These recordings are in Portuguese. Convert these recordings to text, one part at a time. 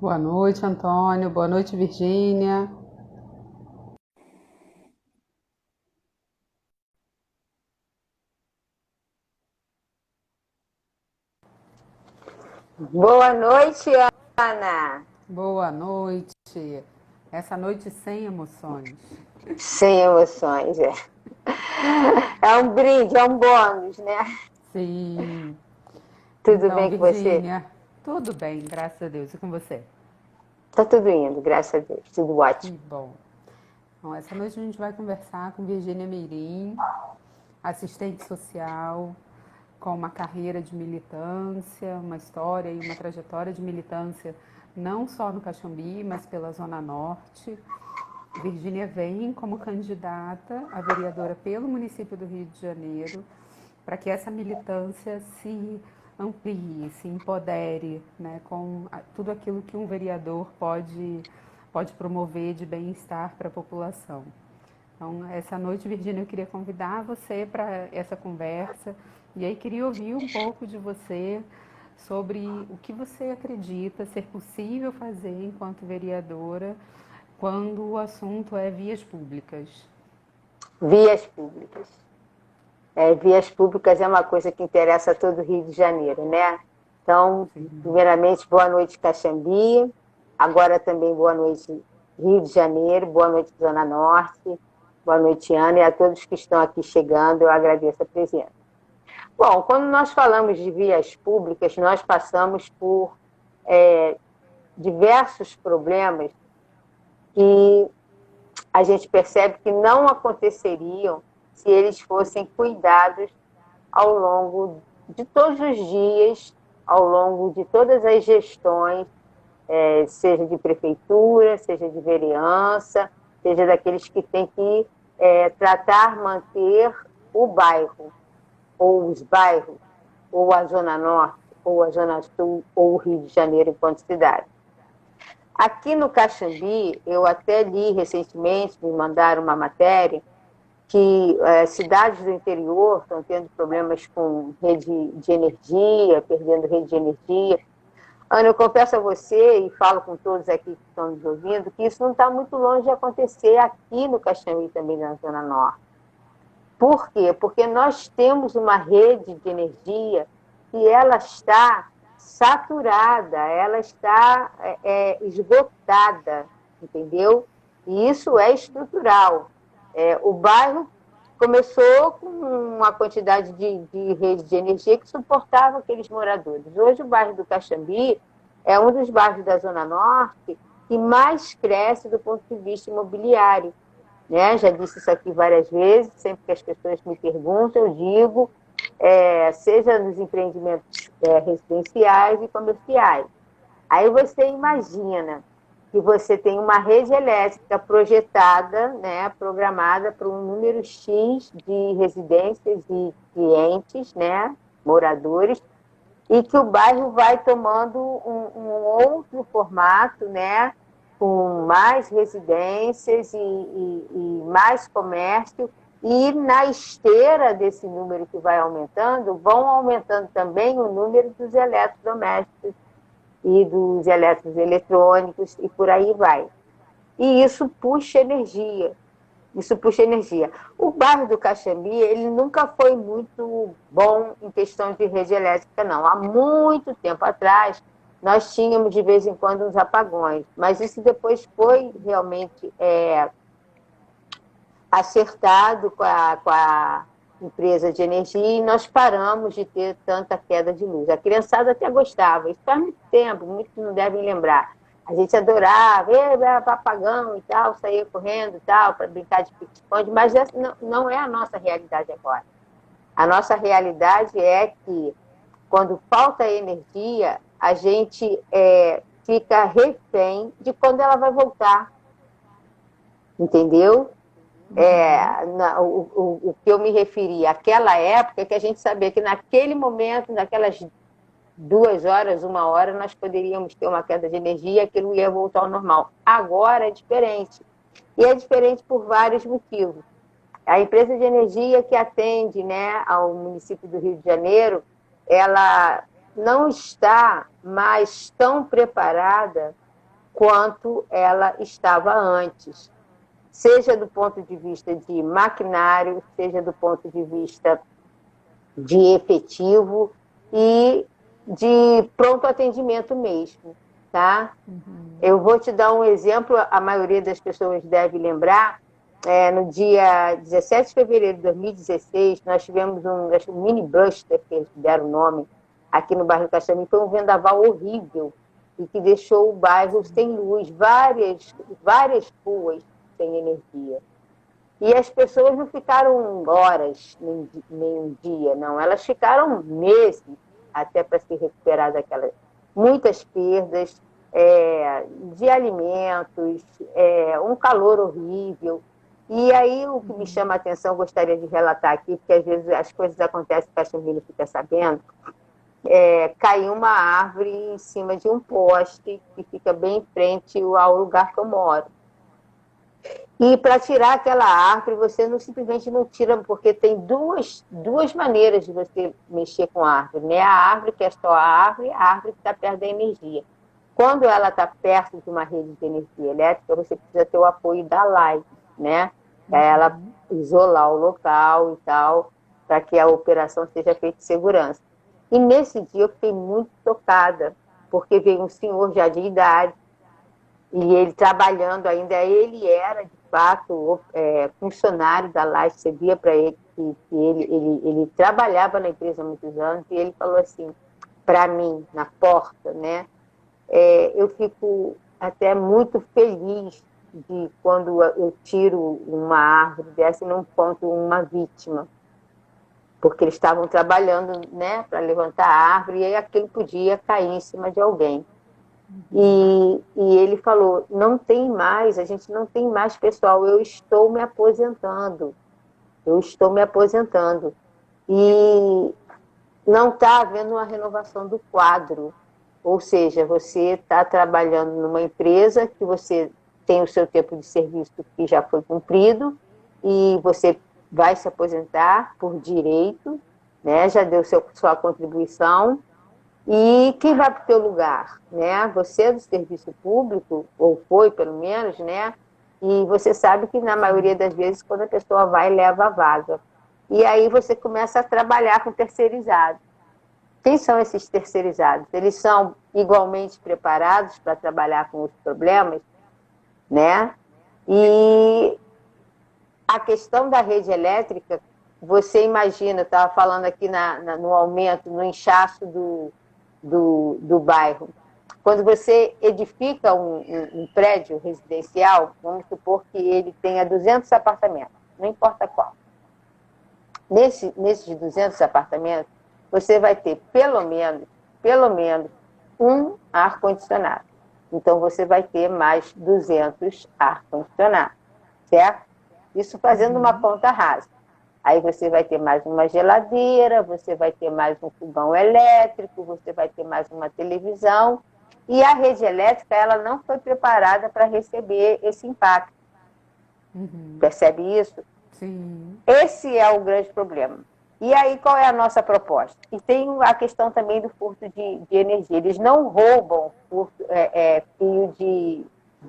Boa noite, Antônio. Boa noite, Virgínia. Boa noite, Ana. Boa noite. Essa noite sem emoções. Sem emoções, é. É um brinde, é um bônus, né? Sim. Tudo Então, bem com você? Virgínia, tudo bem, graças a Deus. E com você? Tá tudo indo, graças a Deus, tudo Que ótimo. bom. Então, essa noite a gente vai conversar com Virgínia Meirim, assistente social, com uma carreira de militância, uma história e uma trajetória de militância, não só no Caxambi, mas pela Zona Norte. Virgínia vem como candidata a vereadora pelo município do Rio de Janeiro, para que essa militância se amplie, se empodere, né, com tudo aquilo que um vereador pode promover de bem-estar para a população. Então, essa noite, Virgínia, eu queria convidar você para essa conversa e aí queria ouvir um pouco de você sobre o que você acredita ser possível fazer enquanto vereadora quando o assunto é vias públicas. Vias públicas. Vias públicas é uma coisa que interessa a todo o Rio de Janeiro, né? Então, Sim. primeiramente, boa noite, Caxambi. Agora também boa noite, Rio de Janeiro. Boa noite, Zona Norte. Boa noite, Ana. E a todos que estão aqui chegando, eu agradeço a presença. Bom, quando nós falamos de vias públicas, nós passamos por diversos problemas que a gente percebe que não aconteceriam se eles fossem cuidados ao longo de todos os dias, ao longo de todas as gestões, seja de prefeitura, seja de vereança, seja daqueles que têm que tratar, manter o bairro, ou os bairros, ou a Zona Norte, ou a Zona Sul, ou o Rio de Janeiro enquanto cidade. Aqui no Caxambi, eu até li recentemente, me mandaram uma matéria, que cidades do interior estão tendo problemas com rede de energia, perdendo rede de energia. Ana, eu confesso a você, e falo com todos aqui que estão nos ouvindo, que isso não está muito longe de acontecer aqui no Caxambi, também na Zona Norte. Por quê? Porque nós temos uma rede de energia e ela está saturada, ela está esgotada, entendeu? E isso é estrutural. O bairro começou com uma quantidade de rede de energia que suportava aqueles moradores. Hoje o bairro do Caxambi é um dos bairros da Zona Norte que mais cresce do ponto de vista imobiliário, né? Já disse isso aqui várias vezes, sempre que as pessoas me perguntam, eu digo, seja nos empreendimentos residenciais e comerciais. Aí você imagina que você tem uma rede elétrica projetada, né, programada para um número X de residências e clientes, né, moradores, e que o bairro vai tomando um outro formato, né, com mais residências e mais comércio, e na esteira desse número que vai aumentando, vão aumentando também o número dos eletrodomésticos e dos elétricos eletrônicos, e por aí vai. E isso puxa energia. Isso puxa energia. O bairro do Caxambi, ele nunca foi muito bom em questão de rede elétrica, não. Há muito tempo atrás, nós tínhamos, de vez em quando, uns apagões. Mas isso depois foi realmente acertado com a empresa de energia e nós paramos de ter tanta queda de luz. A criançada até gostava, isso faz muito tempo, muitos não devem lembrar. A gente adorava, apagão e tal, saía correndo e tal, para brincar de pique-esconde, mas essa não é a nossa realidade agora. A nossa realidade é que, quando falta energia, a gente fica refém de quando ela vai voltar, entendeu? O que eu me referi àquela época é que a gente sabia que naquele momento, naquelas 2 horas, 1 hora, nós poderíamos ter uma queda de energia e aquilo ia voltar ao normal. Agora é diferente. E é diferente por vários motivos. A empresa de energia que atende, né, ao município do Rio de Janeiro, ela não está mais tão preparada quanto ela estava antes, seja do ponto de vista de maquinário, seja do ponto de vista de efetivo e de pronto atendimento mesmo, tá? Eu vou te dar um exemplo, a maioria das pessoas deve lembrar, no dia 17 de fevereiro de 2016, nós tivemos um mini buster, que eles deram o nome, aqui no bairro Caxambi, foi um vendaval horrível, e que deixou o bairro sem luz, várias ruas sem energia. E as pessoas não ficaram horas, nem um dia, não. Elas ficaram meses até para se recuperar daquelas. Muitas perdas de alimentos, um calor horrível. E aí o que me chama a atenção, gostaria de relatar aqui, porque às vezes as coisas acontecem que a Caxambi não fica sabendo, caiu uma árvore em cima de um poste que fica bem em frente ao lugar que eu moro. E para tirar aquela árvore, você simplesmente não tira, porque tem duas maneiras de você mexer com a árvore, né? A árvore que é só a árvore que está perto da energia. Quando ela está perto de uma rede de energia elétrica, você precisa ter o apoio da light, né? Para ela isolar o local e tal, para que a operação seja feita em segurança. E nesse dia eu fiquei muito tocada, porque veio um senhor já de idade, e ele trabalhando ainda, ele era, de fato, funcionário da Light, você via para ele que ele trabalhava na empresa há muitos anos, e ele falou assim, para mim, na porta, né? Eu fico até muito feliz de quando eu tiro uma árvore dessa e não encontro uma vítima, porque eles estavam trabalhando, né, para levantar a árvore, e aí aquilo podia cair em cima de alguém. E ele falou, não tem mais, a gente não tem mais, pessoal, eu estou me aposentando. E não está havendo uma renovação do quadro. Ou seja, você está trabalhando numa empresa que você tem o seu tempo de serviço que já foi cumprido e você vai se aposentar por direito, né? Já deu sua contribuição. E quem vai para o teu lugar, né? Você é do serviço público, ou foi pelo menos, né? E você sabe que na maioria das vezes, quando a pessoa vai, leva a vaga. E aí você começa a trabalhar com terceirizados. Quem são esses terceirizados? Eles são igualmente preparados para trabalhar com os problemas, né? E a questão da rede elétrica, você imagina, eu estava falando aqui no aumento, no inchaço do bairro. Quando você edifica um prédio residencial, vamos supor que ele tenha 200 apartamentos, não importa qual. Nesses 200 apartamentos, você vai ter pelo menos um ar-condicionado. Então, você vai ter mais 200 ar-condicionados, certo? Isso fazendo uma conta rasa. Aí você vai ter mais uma geladeira, você vai ter mais um fogão elétrico, você vai ter mais uma televisão. E a rede elétrica, ela não foi preparada para receber esse impacto. Percebe isso? Sim. Esse é o grande problema. E aí, qual é a nossa proposta? E tem a questão também do furto de energia. Eles não roubam fio de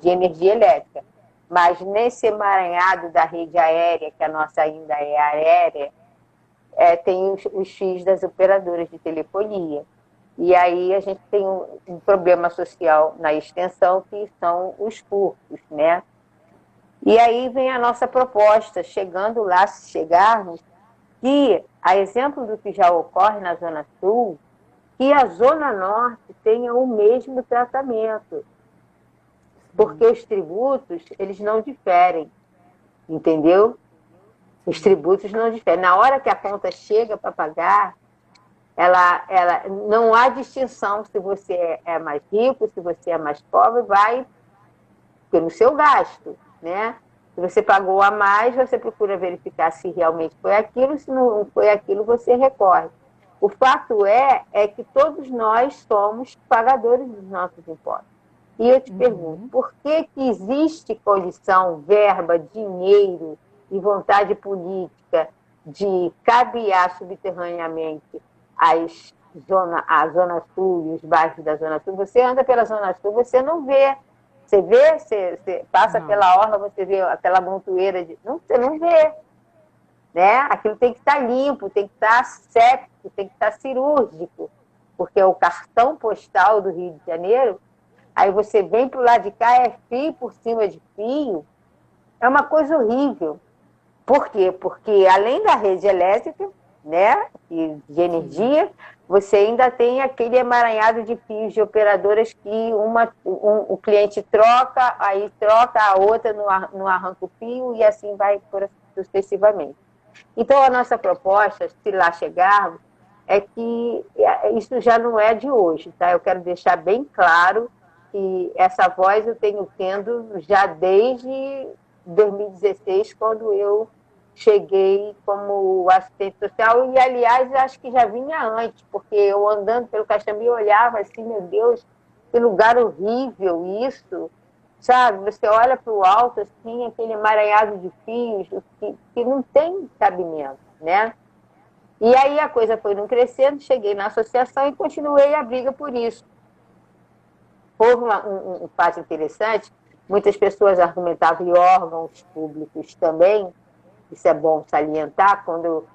energia elétrica. Mas nesse emaranhado da rede aérea, que a nossa ainda é aérea, tem os fios das operadoras de telefonia. E aí a gente tem um problema social na extensão, que são os furtos, né? E aí vem a nossa proposta, chegando lá, se chegarmos, que, a exemplo do que já ocorre na Zona Sul, que a Zona Norte tenha o mesmo tratamento. Porque os tributos, eles não diferem, entendeu? Os tributos não diferem. Na hora que a conta chega para pagar, ela não há distinção se você é mais rico, se você é mais pobre, vai pelo seu gasto, né? Se você pagou a mais, você procura verificar se realmente foi aquilo, se não foi aquilo, você recorre. O fato é que todos nós somos pagadores dos nossos impostos. E eu te pergunto, por que existe condição, verba, dinheiro e vontade política de cabear subterraneamente a Zona Sul e os bairros da Zona Sul? Você anda pela Zona Sul, você não vê Você vê, você passa Não. pela orla, você vê aquela montoeira de... Não, você não vê, né? Aquilo tem que estar limpo, tem que estar séptico, tem que estar cirúrgico, porque o cartão postal do Rio de Janeiro, aí você vem para o lado de cá, é fio por cima de fio, é uma coisa horrível. Por quê? Porque além da rede elétrica, né, e de energia, você ainda tem aquele emaranhado de fios de operadoras que o cliente troca, aí troca a outra, não arranca o fio e assim vai sucessivamente. Então, a nossa proposta, se lá chegarmos, é que isso já não é de hoje, tá? Eu quero deixar bem claro que essa voz eu tenho tendo já desde 2016, quando eu cheguei como assistente social, e, aliás, acho que já vinha antes, porque eu andando pelo Caxambi olhava assim, meu Deus, que lugar horrível isso, sabe? Você olha para o alto, assim, aquele emaranhado de fios, que não tem cabimento, né? E aí a coisa foi não crescendo, cheguei na associação e continuei a briga por isso. Houve um fato interessante, muitas pessoas argumentavam, e órgãos públicos também, isso é bom salientar, quando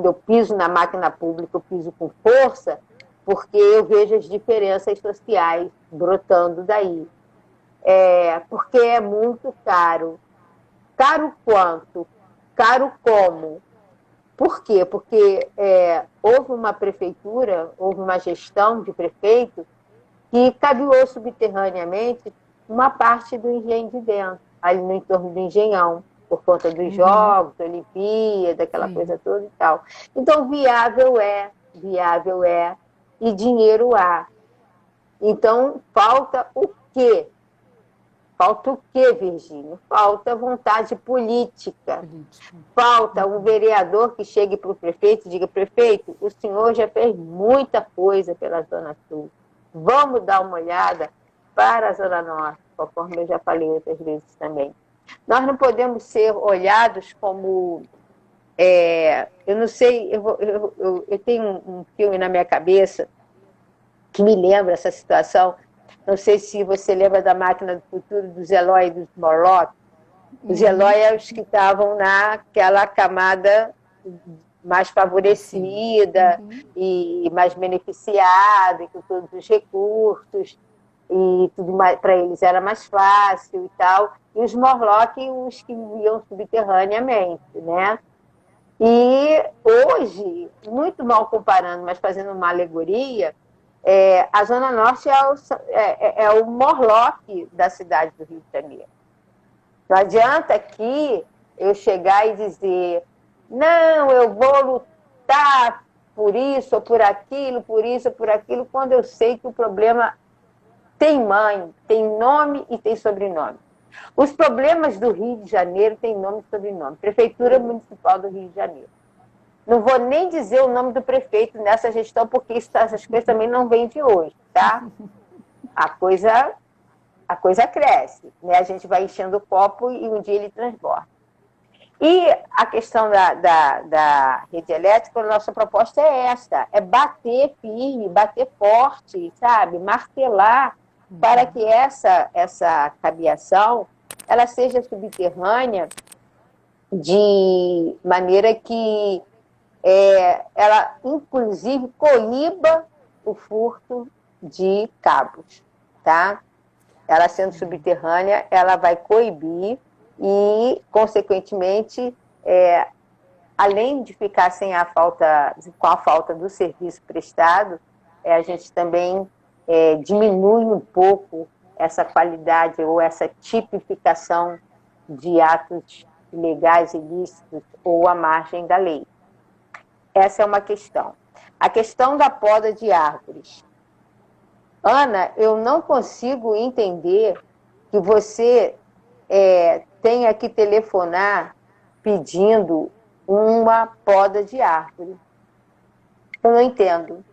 eu piso na máquina pública, eu piso com força, porque eu vejo as diferenças sociais brotando daí. Porque é muito caro. Caro quanto? Caro como? Por quê? Porque houve uma prefeitura, houve uma gestão de prefeito que cabeou subterraneamente uma parte do engenho de dentro, ali no entorno do Engenhão, por conta dos jogos, Olimpíada, aquela coisa toda e tal. Então, viável é, e dinheiro há. Então, falta o quê? Falta o quê, Virgínia? Falta vontade política. Falta um vereador que chegue para o prefeito e diga: prefeito, o senhor já fez muita coisa pela Zona Sul. Vamos dar uma olhada para a Zona Norte, conforme eu já falei outras vezes também. Nós não podemos ser olhados como... eu não sei, eu tenho um filme na minha cabeça que me lembra essa situação. Não sei se você lembra da Máquina do Futuro, dos Eloy e dos Morlock. Os Eloy eram os que estavam naquela camada mais favorecida e mais beneficiada, e com todos os recursos, e tudo para eles era mais fácil e tal. E os Morlock, os que viviam subterraneamente, né? E hoje, muito mal comparando, mas fazendo uma alegoria, a Zona Norte é o Morlock da cidade do Rio de Janeiro. Não adianta aqui eu chegar e dizer: não, eu vou lutar por isso ou por aquilo, por isso ou por aquilo, quando eu sei que o problema tem mãe, tem nome e tem sobrenome. Os problemas do Rio de Janeiro têm nome e sobrenome. Prefeitura Municipal do Rio de Janeiro. Não vou nem dizer o nome do prefeito nessa gestão, porque essas coisas também não vêm de hoje, tá? A coisa cresce, né? A gente vai enchendo o copo e um dia ele transborda. E a questão da rede elétrica, a nossa proposta é essa, é bater firme, bater forte, sabe? Martelar para que essa cabeação ela seja subterrânea de maneira que ela, inclusive, coíba o furto de cabos, tá? Ela sendo subterrânea, ela vai coibir e, consequentemente, além de ficar com a falta do serviço prestado, a gente também diminui um pouco essa qualidade ou essa tipificação de atos ilegais, ilícitos ou à margem da lei. Essa é uma questão. A questão da poda de árvores. Ana, eu não consigo entender que você tenha que telefonar pedindo uma poda de árvore. Eu não entendo.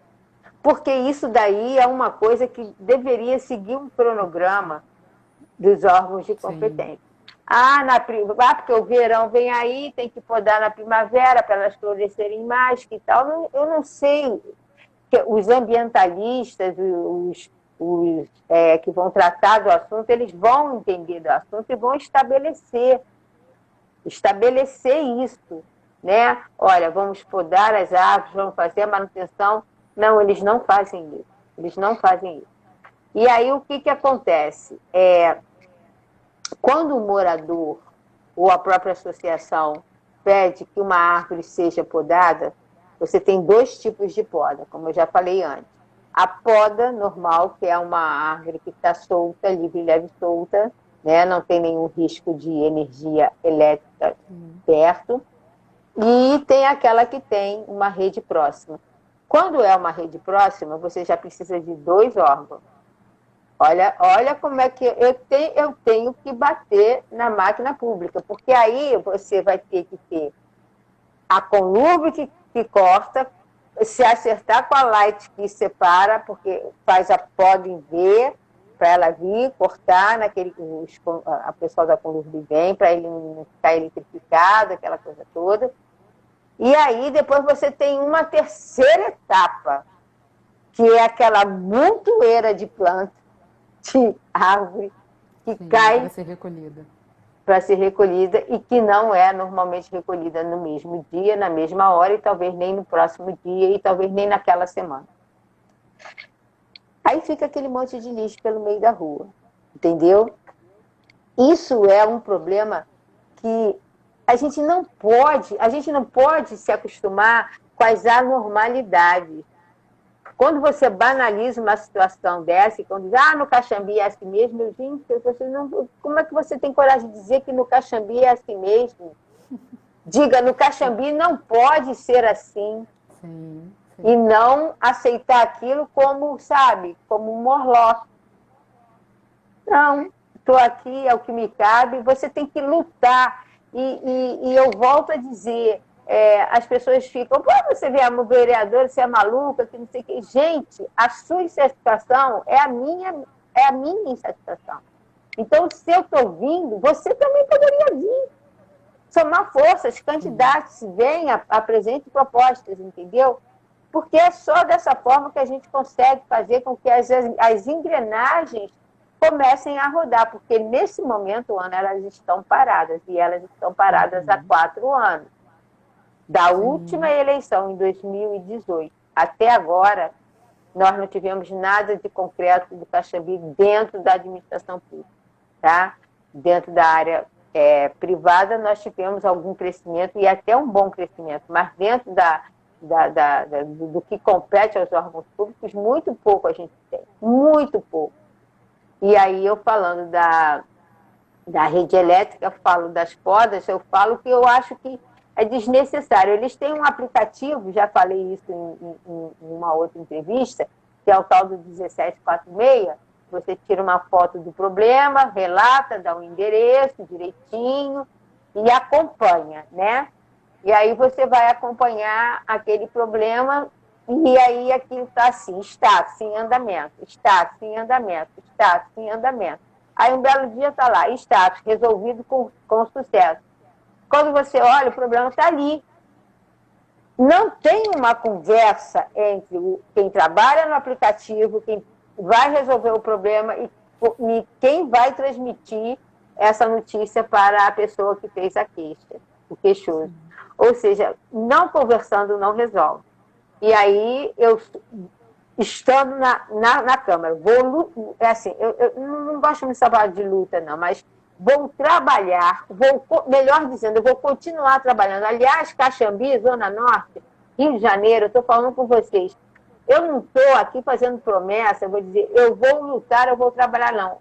Porque isso daí é uma coisa que deveria seguir um cronograma dos órgãos de competência. Porque o verão vem aí, tem que podar na primavera para elas florescerem mais, que tal. Eu não sei. Os ambientalistas, que vão tratar do assunto, eles vão entender do assunto e vão estabelecer isso, né? Olha, vamos podar as árvores, vamos fazer a manutenção. Não, eles não fazem isso. Eles não fazem isso. E aí, o que acontece? Quando o morador ou a própria associação pede que uma árvore seja podada, você tem 2 tipos de poda, como eu já falei antes. A poda normal, que é uma árvore que está solta, livre, leve, solta, né? Não tem nenhum risco de energia elétrica perto. E tem aquela que tem uma rede próxima. Quando é uma rede próxima, você já precisa de 2 órgãos. Olha como é que eu tenho que bater na máquina pública, porque aí você vai ter que ter a conluve que corta, se acertar com a light que separa, porque faz a poda em V, para ela vir cortar, a pessoa da conluve vem, para ele não ficar eletrificado, aquela coisa toda. E aí depois você tem uma terceira etapa, que é aquela montoeira de planta, de árvore, que cai para ser recolhida e que não é normalmente recolhida no mesmo dia, na mesma hora, e talvez nem no próximo dia, e talvez nem naquela semana. Aí fica aquele monte de lixo pelo meio da rua, entendeu? Isso é um problema que a gente não pode se acostumar com as anormalidades. Quando você banaliza uma situação dessa, e quando diz, no Caxambi é assim mesmo, como é que você tem coragem de dizer que no Caxambi é assim mesmo? Diga, no Caxambi não pode ser assim. Sim. E não aceitar aquilo como, como um morlock. Não, estou aqui, é o que me cabe, você tem que lutar. E eu volto a dizer, as pessoas ficam, você vê a vereadora, você é maluca, que não sei o quê. Gente, a sua insatisfação é a minha insatisfação. Então, se eu estou vindo, você também poderia vir. Somar forças, candidatos, venha, apresente propostas, entendeu? Porque é só dessa forma que a gente consegue fazer com que as engrenagens comecem a rodar, porque nesse momento, Ana, elas estão paradas, e elas estão paradas há 4 anos. Da última eleição, em 2018, até agora, nós não tivemos nada de concreto do Caxambi dentro da administração pública. Tá? Dentro da área privada, nós tivemos algum crescimento, e até um bom crescimento, mas dentro do que compete aos órgãos públicos, muito pouco a gente tem, muito pouco. E aí, eu falando da rede elétrica, falo das podas, eu falo que eu acho que é desnecessário. Eles têm um aplicativo, já falei isso em uma outra entrevista, que é o tal do 1746, você tira uma foto do problema, relata, dá um endereço direitinho e acompanha, né? E aí você vai acompanhar aquele problema e aí aquilo está assim, status em andamento, status em andamento, status em andamento. Aí um belo dia está lá, status resolvido com sucesso. Quando você olha, o problema está ali. Não tem uma conversa entre quem trabalha no aplicativo, quem vai resolver o problema e quem vai transmitir essa notícia para a pessoa que fez a queixa, o queixoso. Ou seja, não conversando não resolve. E aí, eu, estando na Câmara, eu não gosto de me falar de luta, não, mas vou trabalhar, melhor dizendo, eu vou continuar trabalhando. Aliás, Caxambi, Zona Norte, Rio de Janeiro, eu estou falando com vocês. Eu não estou aqui fazendo promessa, eu vou dizer, eu vou lutar, eu vou trabalhar, não.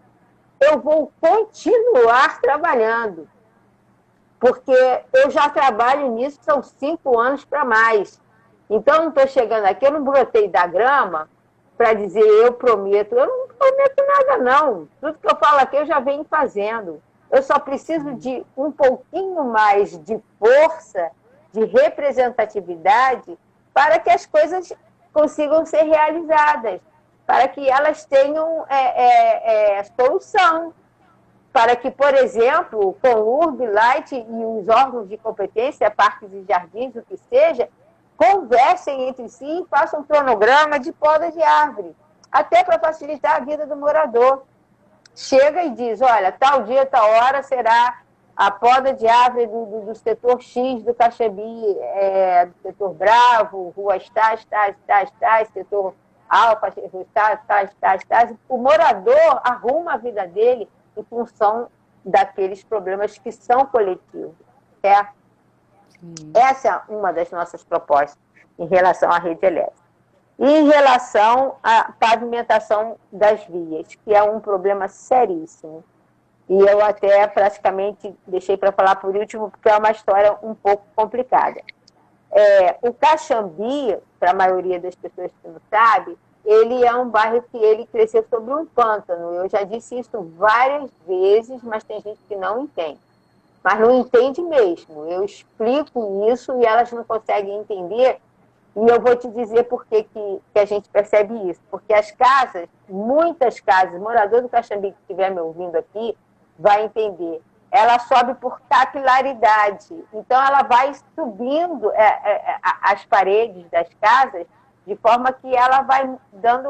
Eu vou continuar trabalhando, porque eu já trabalho nisso, são 5 anos para mais. Então, eu não estou chegando aqui, eu não brotei da grama para dizer, eu prometo. Eu não prometo nada, não. Tudo que eu falo aqui, eu já venho fazendo. Eu só preciso de um pouquinho mais de força, de representatividade, para que as coisas consigam ser realizadas, para que elas tenham solução, para que, por exemplo, com o URB, Light e os órgãos de competência, parques e jardins, o que seja, conversem entre si e façam um cronograma de poda de árvore. até para facilitar a vida do morador. Chega e diz, olha, tal dia, tal hora será a poda de árvore do setor X do Caxambi, do setor Bravo, ruas tais, setor Alfa, tais. O morador arruma a vida dele em função daqueles problemas que são coletivos, certo? Essa é uma das nossas propostas em relação à rede elétrica. E em relação à pavimentação das vias, que é um problema seríssimo. E eu até praticamente deixei para falar por último, porque é uma história um pouco complicada. O Caxambi, para a maioria das pessoas que não sabe, ele é um bairro que ele cresceu sobre um pântano. Eu já disse isso várias vezes, mas tem gente que não entende. Mas não entende mesmo. Eu explico isso e elas não conseguem entender. E eu vou te dizer por que a gente percebe isso. Porque as casas, muitas casas, morador do Caxambi que estiver me ouvindo aqui, vai entender. Ela sobe por capilaridade. Então, ela vai subindo as paredes das casas de forma que ela vai dando,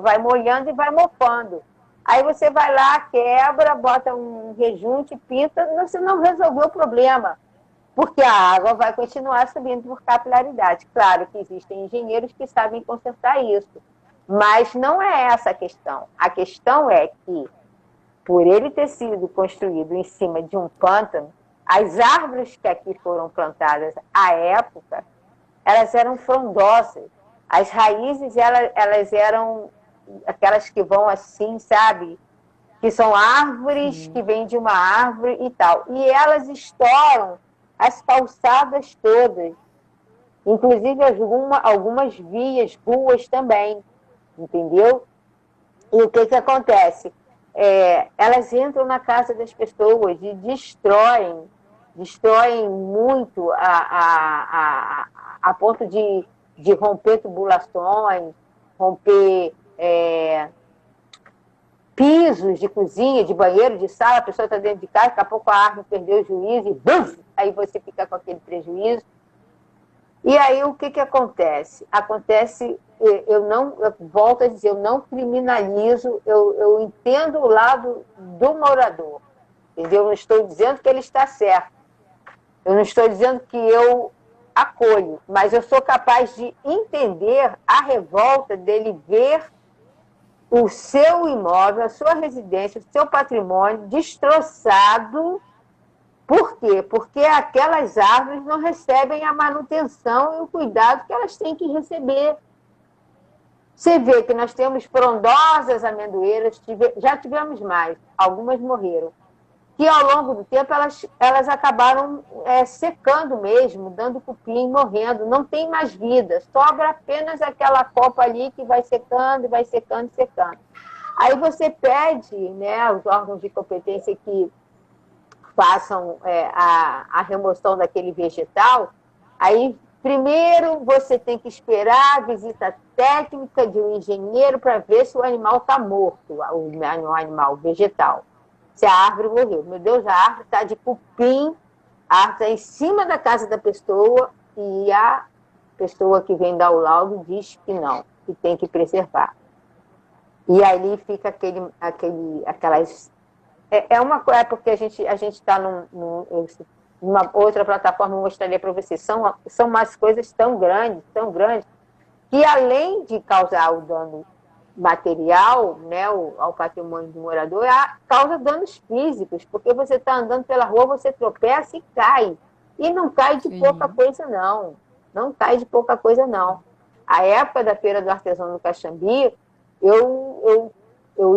vai molhando e vai mofando. Aí você vai lá, quebra, bota um rejunte, pinta, você não resolveu o problema. Porque a água vai continuar subindo por capilaridade. Claro que existem engenheiros que sabem consertar isso, mas não é essa a questão. A questão é que, por ele ter sido construído em cima de um pântano, as árvores que aqui foram plantadas à época, elas eram frondosas. As raízes, elas eram aquelas que vão assim, sabe? Que são árvores que vêm de uma árvore e tal. E elas estouram as calçadas todas, inclusive algumas vias, ruas também, entendeu? E o que acontece? Elas entram na casa das pessoas e destroem muito a ponto de romper tubulações, romper pisos de cozinha, de banheiro, de sala, a pessoa está dentro de casa, daqui a pouco a árvore perdeu o juízo e bum, aí você fica com aquele prejuízo. E aí o que acontece? Eu volto a dizer, eu não criminalizo, eu entendo o lado do morador, entendeu? Eu não estou dizendo que ele está certo, eu não estou dizendo que eu acolho, mas eu sou capaz de entender a revolta dele ver o seu imóvel, a sua residência, o seu patrimônio destroçado. Por quê? Porque aquelas árvores não recebem a manutenção e o cuidado que elas têm que receber. Você vê que nós temos frondosas amendoeiras, já tivemos mais, algumas morreram, que ao longo do tempo elas acabaram secando mesmo, dando cupim, morrendo, não tem mais vida, sobra apenas aquela copa ali que vai secando, vai secando, secando. Aí você pede, né, aos órgãos de competência que façam a remoção daquele vegetal, aí primeiro você tem que esperar a visita técnica de um engenheiro para ver se o animal está morto, o animal vegetal. Se a árvore morreu. Meu Deus, a árvore está de cupim, a árvore está em cima da casa da pessoa e a pessoa que vem dar o laudo diz que não, que tem que preservar. E aí fica aquelas... É porque a gente está numa outra plataforma, eu mostraria para vocês. São umas coisas tão grandes, que além de causar o dano material, né, ao patrimônio do morador, causa danos físicos, porque você está andando pela rua, você tropeça e cai. E não cai de pouca coisa, não. Não cai de pouca coisa, não. A época da Feira do Artesão do Caxambi, eu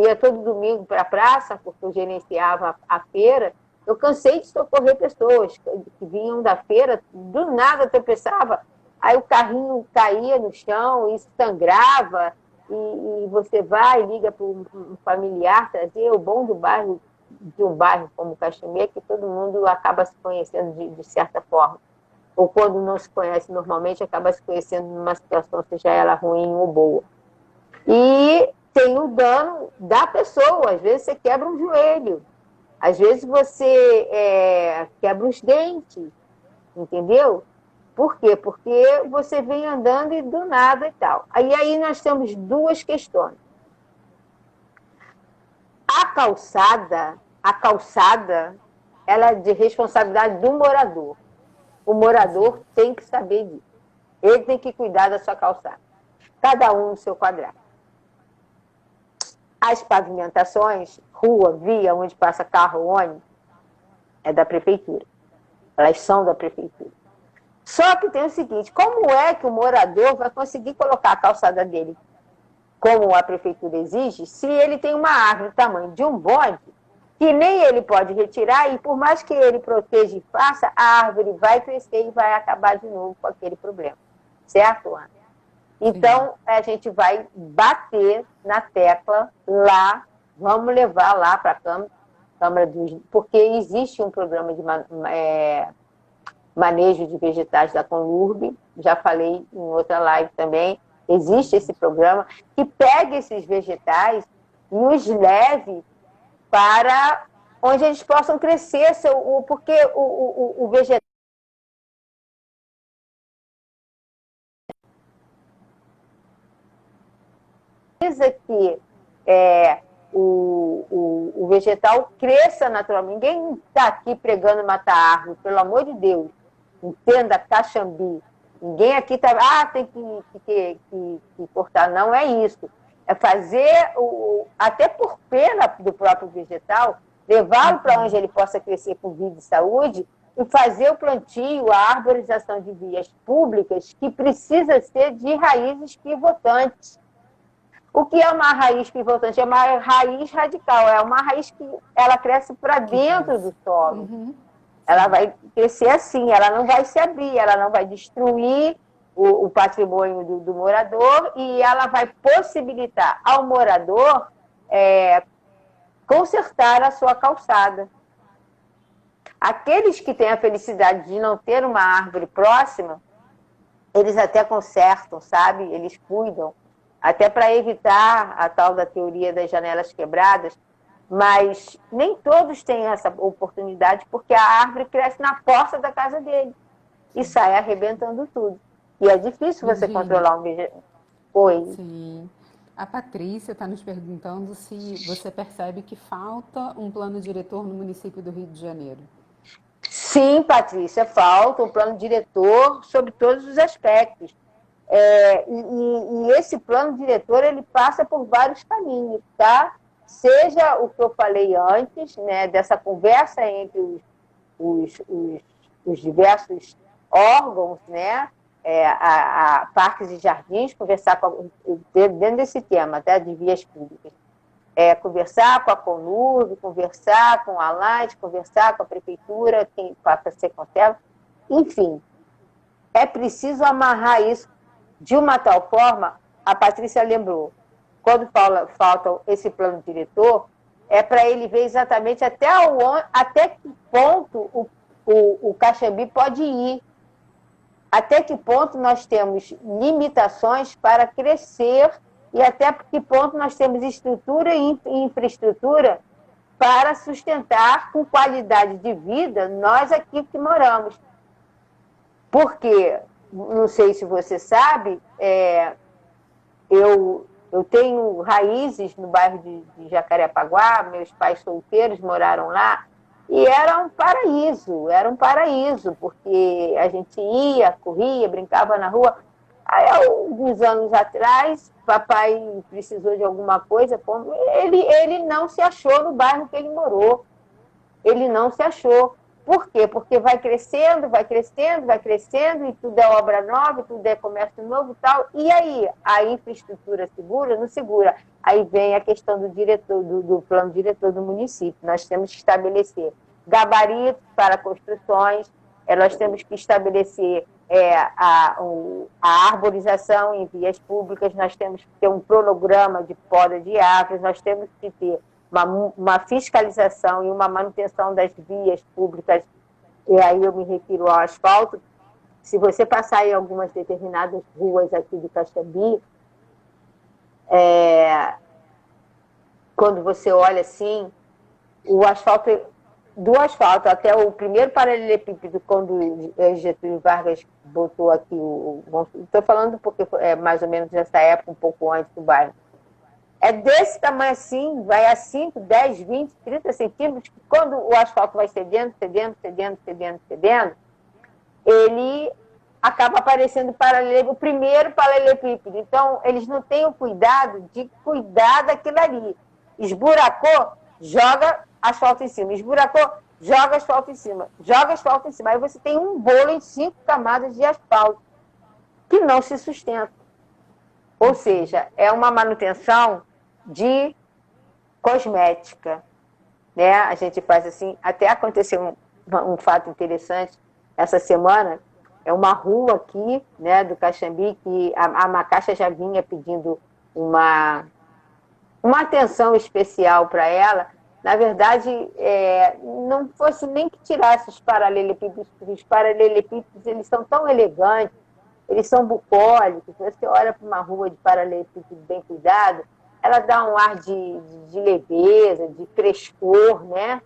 ia todo domingo para a praça, porque eu gerenciava a feira, eu cansei de socorrer pessoas que vinham da feira, do nada tropeçava, aí o carrinho caía no chão e sangrava, e você vai e liga para um familiar trazer. O bom do bairro, de um bairro como o Caxambi, é que todo mundo acaba se conhecendo de certa forma. Ou quando não se conhece normalmente, acaba se conhecendo numa situação, seja ela ruim ou boa. E tem o dano da pessoa. Às vezes você quebra um joelho, às vezes você quebra os dentes, entendeu? Por quê? Porque você vem andando e do nada e tal. Aí nós temos duas questões. A calçada, ela é de responsabilidade do morador. O morador tem que saber disso. Ele tem que cuidar da sua calçada. Cada um no seu quadrado. As pavimentações, rua, via, onde passa carro, ônibus, é da prefeitura. Elas são da prefeitura. Só que tem o seguinte, como é que o morador vai conseguir colocar a calçada dele como a prefeitura exige, se ele tem uma árvore do tamanho de um bonde, que nem ele pode retirar, e por mais que ele proteja e faça, a árvore vai crescer e vai acabar de novo com aquele problema. Certo, Ana? Então, a gente vai bater na tecla lá, vamos levar lá para a Câmara dos... Porque existe um programa de manejo de vegetais da Conlurb, já falei em outra live também, existe esse programa, que pegue esses vegetais e os leve para onde eles possam crescer, porque o vegetal precisa que o vegetal cresça naturalmente. Ninguém está aqui pregando matar árvore, pelo amor de Deus. Entenda, Caxambi. Ninguém aqui está... tem que cortar. Não é isso. É fazer, até por pena do próprio vegetal, levá-lo para onde ele possa crescer com vida e saúde e fazer o plantio, a arborização de vias públicas, que precisa ser de raízes pivotantes. O que é uma raiz pivotante? É uma raiz radical, é uma raiz que ela cresce para dentro do solo. Uhum. Ela vai crescer assim, ela não vai se abrir, ela não vai destruir o patrimônio do morador e ela vai possibilitar ao morador consertar a sua calçada. Aqueles que têm a felicidade de não ter uma árvore próxima, eles até consertam, sabe? Eles cuidam, até para evitar a tal da teoria das janelas quebradas, mas nem todos têm essa oportunidade, porque a árvore cresce na porta da casa dele e sai arrebentando tudo. E é difícil você controlar um vegetal. Oi. Sim. A Patrícia está nos perguntando se você percebe que falta um plano diretor no município do Rio de Janeiro. Sim, Patrícia, falta um plano diretor sobre todos os aspectos. E esse plano diretor, ele passa por vários caminhos, tá? Seja o que eu falei antes, né, dessa conversa entre os diversos órgãos, né, a parques e jardins, conversar dentro desse tema, tá, de vias públicas. Conversar com a Conlurb, conversar com a ALAD, conversar com a prefeitura, com a Secomtel, enfim, é preciso amarrar isso de uma tal forma. A Patrícia lembrou, quando falta esse plano diretor, é para ele ver exatamente até que ponto o Caxambi pode ir, até que ponto nós temos limitações para crescer e até que ponto nós temos estrutura e infraestrutura para sustentar com qualidade de vida nós aqui que moramos. Porque, não sei se você sabe, eu tenho raízes no bairro de Jacarepaguá, meus pais solteiros moraram lá, e era um paraíso, porque a gente ia, corria, brincava na rua. Aí, alguns anos atrás, papai precisou de alguma coisa, ele não se achou no bairro que ele morou. Ele não se achou. Por quê? Porque vai crescendo, e tudo é obra nova, tudo é comércio novo e tal. E aí, a infraestrutura segura? Não segura. Aí vem a questão do plano diretor do município. Nós temos que estabelecer gabaritos para construções, nós temos que estabelecer a arborização em vias públicas, nós temos que ter um cronograma de poda de árvores, nós temos que ter uma fiscalização e uma manutenção das vias públicas, e aí eu me refiro ao asfalto. Se você passar em algumas determinadas ruas aqui do Caxambi, quando você olha assim, o asfalto do asfalto até o primeiro paralelepípedo, quando Getúlio Vargas botou aqui estou falando porque é mais ou menos nessa época, um pouco antes do bairro. É desse tamanho assim, vai a 5, 10, 20, 30 centímetros, que quando o asfalto vai cedendo, ele acaba aparecendo o primeiro paralelepípedo. Então, eles não têm o cuidado de cuidar daquilo ali. Esburacou, joga asfalto em cima. Esburacou, joga asfalto em cima. Joga asfalto em cima. Aí você tem um bolo em 5 camadas de asfalto que não se sustenta. Ou seja, é uma manutenção de cosmética. Né? A gente faz assim. Até aconteceu um fato interessante essa semana. É uma rua aqui, né, do Caxambi, que a Macaixa já vinha pedindo uma atenção especial para ela. Na verdade, não fosse nem que tirasse os paralelepípedos, porque os paralelepípedos eles são tão elegantes, eles são bucólicos. Você olha para uma rua de paralelepípedo bem cuidado, ela dá um ar de leveza, de frescor, né?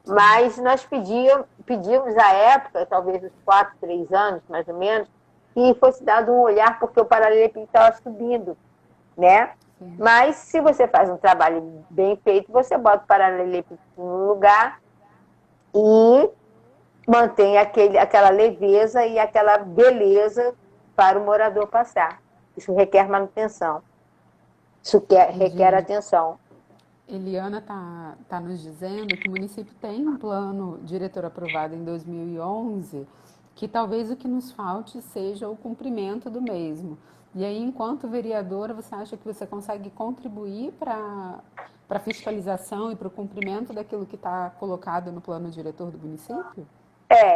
Mas nós pedimos à época, talvez uns 4, 3 anos, mais ou menos, que fosse dado um olhar, porque o paralelepípedo estava subindo, né? Sim. Mas se você faz um trabalho bem feito, você bota o paralelepípedo no lugar e mantém aquela leveza e aquela beleza para o morador passar. Isso requer manutenção. Isso requer atenção. Eliana está nos dizendo que o município tem um plano diretor aprovado em 2011, que talvez o que nos falte seja o cumprimento do mesmo. E aí, enquanto vereadora, você acha que você consegue contribuir para a fiscalização e para o cumprimento daquilo que está colocado no plano diretor do município?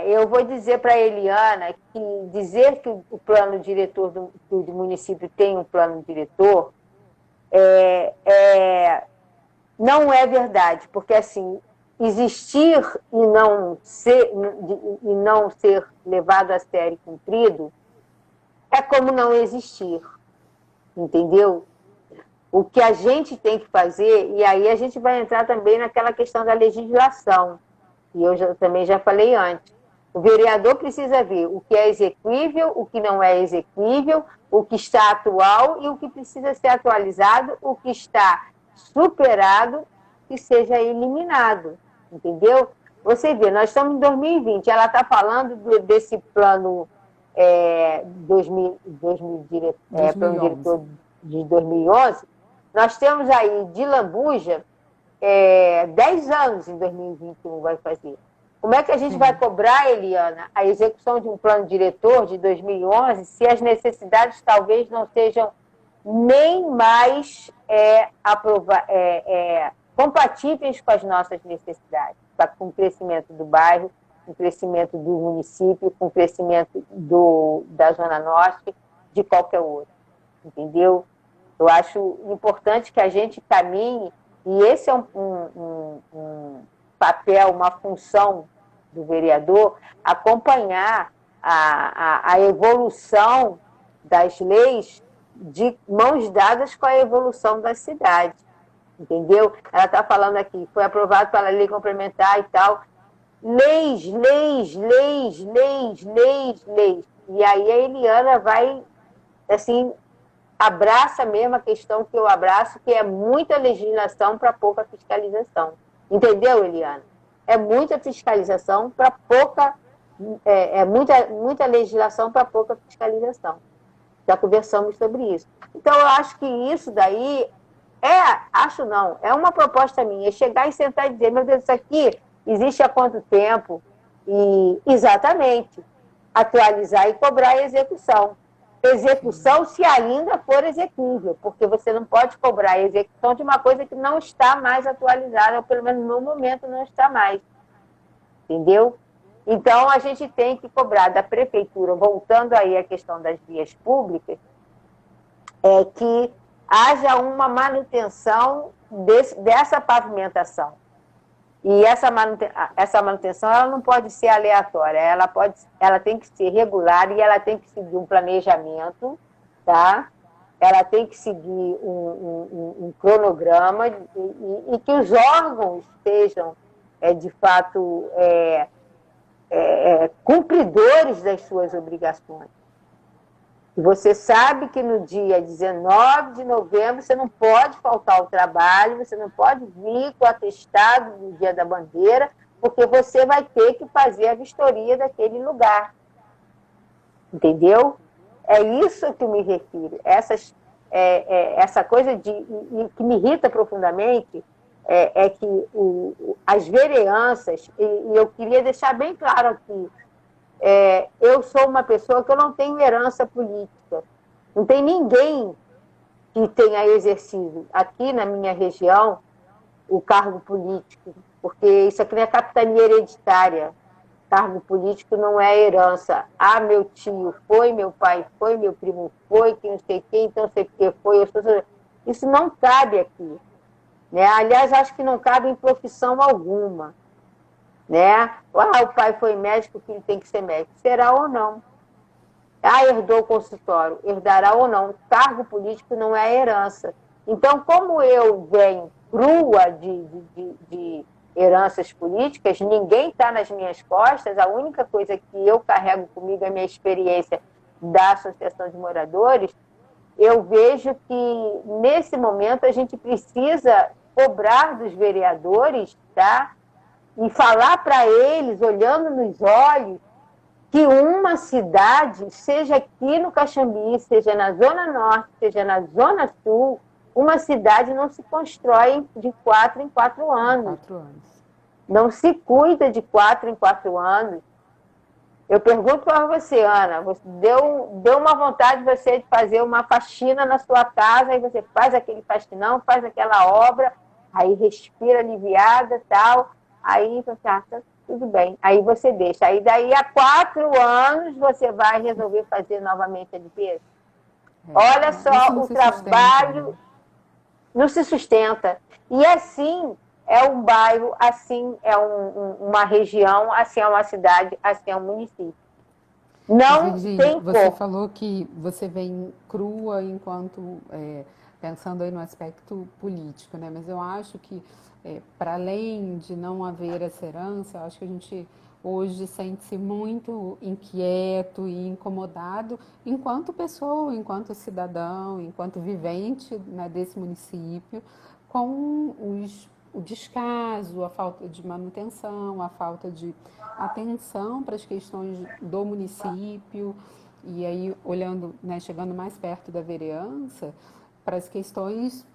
Eu vou dizer para a Eliana que dizer que o plano diretor do município tem um plano diretor não é verdade, porque assim, existir e não ser levado a sério e cumprido é como não existir, entendeu? O que a gente tem que fazer, e aí a gente vai entrar também naquela questão da legislação, e eu também já falei antes. O vereador precisa ver o que é exequível, o que não é exequível, o que está atual e o que precisa ser atualizado, o que está superado, que seja eliminado, entendeu? Você vê, nós estamos em 2020, ela está falando desse plano 2011. Plano diretor de 2011, nós temos aí de lambuja 10 anos em 2021 vai fazer. Como é que a gente vai cobrar, Eliana, a execução de um plano diretor de 2011 se as necessidades talvez não sejam nem mais compatíveis com as nossas necessidades, com o crescimento do bairro, com o crescimento do município, com o crescimento da Zona Norte, de qualquer outro, entendeu? Eu acho importante que a gente caminhe, e esse é um papel, uma função do vereador, acompanhar a evolução das leis de mãos dadas com a evolução da cidade, entendeu? Ela está falando aqui, foi aprovado pela lei complementar e tal, leis. E aí a Eliana vai, assim, abraça mesmo a questão que eu abraço, que é muita legislação para pouca fiscalização. Entendeu, Eliana? É muita fiscalização para pouca... muita legislação para pouca fiscalização. Já conversamos sobre isso. Então, eu acho que isso daí é uma proposta minha, chegar e sentar e dizer, meu Deus, isso aqui existe há quanto tempo? E, exatamente, atualizar e cobrar a execução. Execução se ainda for executível, porque você não pode cobrar a execução de uma coisa que não está mais atualizada, ou pelo menos no momento não está mais. Entendeu? Então, a gente tem que cobrar da prefeitura, voltando aí à questão das vias públicas, que haja uma manutenção dessa pavimentação. E essa manutenção ela não pode ser aleatória, ela tem que ser regular e ela tem que seguir um planejamento, tá? Ela tem que seguir um cronograma e que os órgãos estejam de fato, cumpridores das suas obrigações. E você sabe que no dia 19 de novembro você não pode faltar ao trabalho, você não pode vir com o atestado do Dia da Bandeira, porque você vai ter que fazer a vistoria daquele lugar. Entendeu? É isso que eu me refiro. Essa coisa que me irrita profundamente que as vereanças, e eu queria deixar bem claro aqui, eu sou uma pessoa que eu não tenho herança política. Não tem ninguém que tenha exercido aqui na minha região o cargo político, porque isso aqui não é capitania hereditária. Cargo político não é herança. Ah, meu tio foi, meu pai foi, meu primo foi, que não sei quem, então sei porque foi. Isso não cabe aqui. Né? Aliás, acho que não cabe em profissão alguma. Né? Ah, o pai foi médico, o filho tem que ser médico. Será ou não? Ah, herdou o consultório. Herdará ou não? Cargo político não é herança. Então, como eu venho crua de heranças políticas, ninguém está nas minhas costas, a única coisa que eu carrego comigo é a minha experiência da Associação de Moradores. Eu vejo que, nesse momento, a gente precisa cobrar dos vereadores, tá? E falar para eles, olhando nos olhos, que uma cidade, seja aqui no Caxambi, seja na Zona Norte, seja na Zona Sul, uma cidade não se constrói de 4 em 4 anos. 4 anos. Não se cuida de 4 em 4 anos. Eu pergunto para você, Ana, você deu uma vontade de você de fazer uma faxina na sua casa, aí você faz aquele faxinão, faz aquela obra, aí respira aliviada e tal, aí você acha, tudo bem. Aí você deixa. Aí daí a 4 anos você vai resolver fazer novamente a limpeza. Olha só, o trabalho não se sustenta. E assim é um bairro, assim é uma região, assim é uma cidade, assim é um município. Não Virgínia, tem você como. falou que você vem crua enquanto pensando aí no aspecto político, né? Mas eu acho que para além de não haver essa herança, eu acho que a gente hoje sente-se muito inquieto e incomodado enquanto pessoa, enquanto cidadão, enquanto vivente, né, desse município, com o descaso, a falta de manutenção, a falta de atenção para as questões do município, e aí olhando, né, chegando mais perto da vereança, para as questões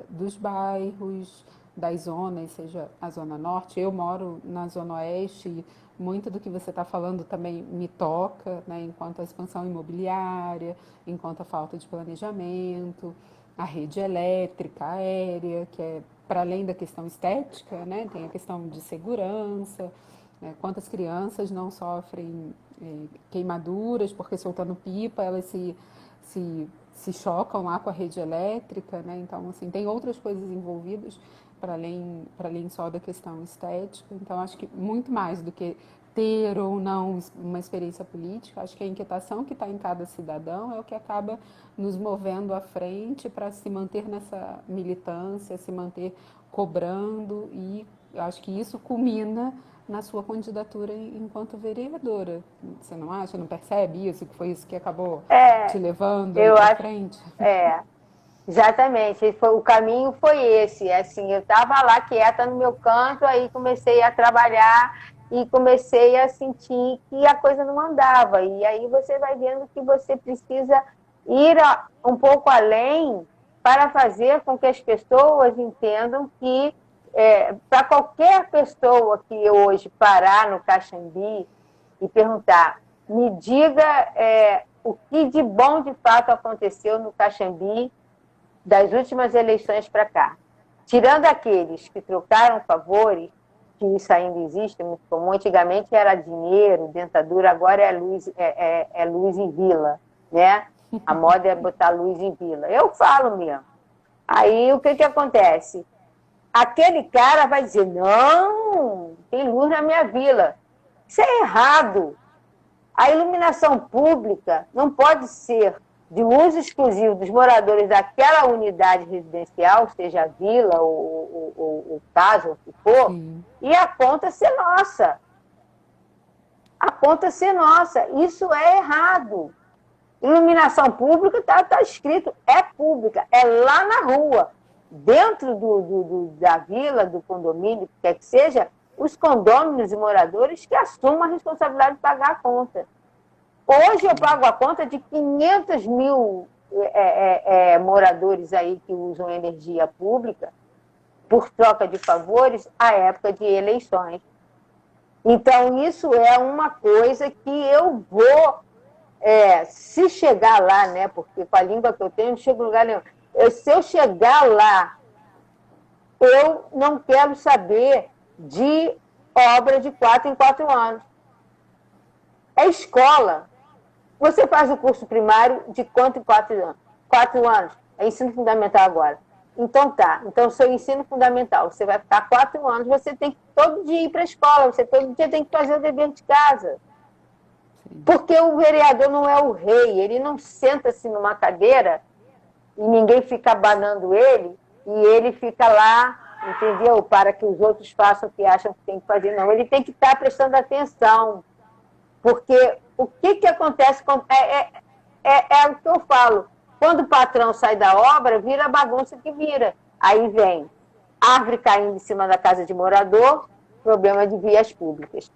dos bairros, das zonas, seja a Zona Norte. Eu moro na Zona Oeste e muito do que você está falando também me toca, né, enquanto a expansão imobiliária, enquanto a falta de planejamento, a rede elétrica, aérea, que é para além da questão estética, né, tem a questão de segurança, né, quantas crianças não sofrem queimaduras porque soltando pipa, elas se chocam lá com a rede elétrica, né? Então, assim, tem outras coisas envolvidas para além só da questão estética. Então, acho que muito mais do que ter ou não uma experiência política, acho que a inquietação que está em cada cidadão é o que acaba nos movendo à frente para se manter nessa militância, se manter cobrando, e acho que isso culmina na sua candidatura enquanto vereadora. Você não acha? Não percebe isso? Que foi isso que acabou te levando Eu para acho, frente? exatamente. O caminho foi esse. Assim, eu estava lá quieta no meu canto, aí comecei a trabalhar e comecei a sentir que a coisa não andava. E aí você vai vendo que você precisa ir um pouco além para fazer com que as pessoas entendam que para qualquer pessoa que hoje parar no Caxambi e perguntar, me diga o que de bom de fato aconteceu no Caxambi das últimas eleições para cá. Tirando aqueles que trocaram favores, que isso ainda existe, muito comum, antigamente era dinheiro, dentadura, agora é luz em vila, né? A moda é botar luz em vila. Eu falo mesmo. Aí o que acontece? Aquele cara vai dizer, não, tem luz na minha vila. Isso é errado. A iluminação pública não pode ser de uso exclusivo dos moradores daquela unidade residencial, seja a vila ou o caso, o que for, sim, e a conta ser nossa. A conta ser nossa. Isso é errado. Iluminação pública está escrito, é pública, é lá na rua, dentro da vila, do condomínio, que quer que seja, os condôminos e moradores que assumam a responsabilidade de pagar a conta. Hoje eu pago a conta de 500 mil moradores aí que usam energia pública por troca de favores à época de eleições. Então, isso é uma coisa que eu vou, se chegar lá, né, porque com a língua que eu tenho, não chego em lugar nenhum. Se eu chegar lá, eu não quero saber de obra de 4 em 4 anos. É escola. Você faz o curso primário de quanto em 4 anos? 4 anos. É ensino fundamental agora. Então tá. Então, seu ensino fundamental, você vai ficar 4 anos, você tem que todo dia ir para a escola, você todo dia tem que fazer o dever de casa. Porque o vereador não é o rei, ele não senta-se numa cadeira e ninguém fica abanando ele e ele fica lá, entendeu? Para que os outros façam o que acham que tem que fazer. Não, ele tem que estar prestando atenção. Porque o que acontece com... É o que eu falo. Quando o patrão sai da obra, vira a bagunça que vira. Aí vem árvore caindo em cima da casa de morador, problema de vias públicas.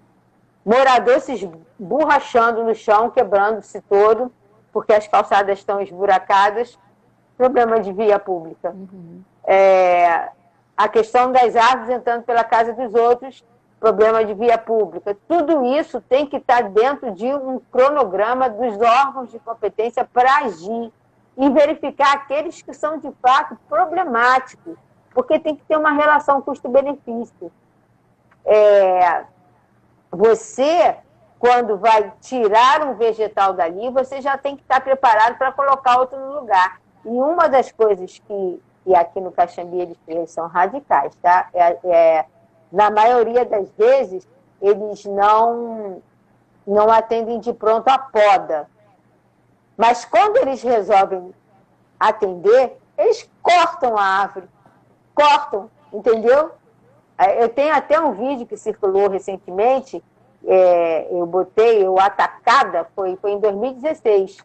Morador se esborrachando no chão, quebrando-se todo, porque as calçadas estão esburacadas, problema de via pública. Uhum. A questão das árvores entrando pela casa dos outros, problema de via pública. Tudo isso tem que estar dentro de um cronograma dos órgãos de competência para agir e verificar aqueles que são, de fato, problemáticos, porque tem que ter uma relação custo-benefício. Você, quando vai tirar um vegetal dali, você já tem que estar preparado para colocar outro no lugar. E uma das coisas que aqui no Caxambi eles são radicais, tá? Na maioria das vezes, eles não atendem de pronto a poda. Mas quando eles resolvem atender, eles cortam a árvore. Cortam, entendeu? Eu tenho até um vídeo que circulou recentemente, eu atacada, foi em 2016,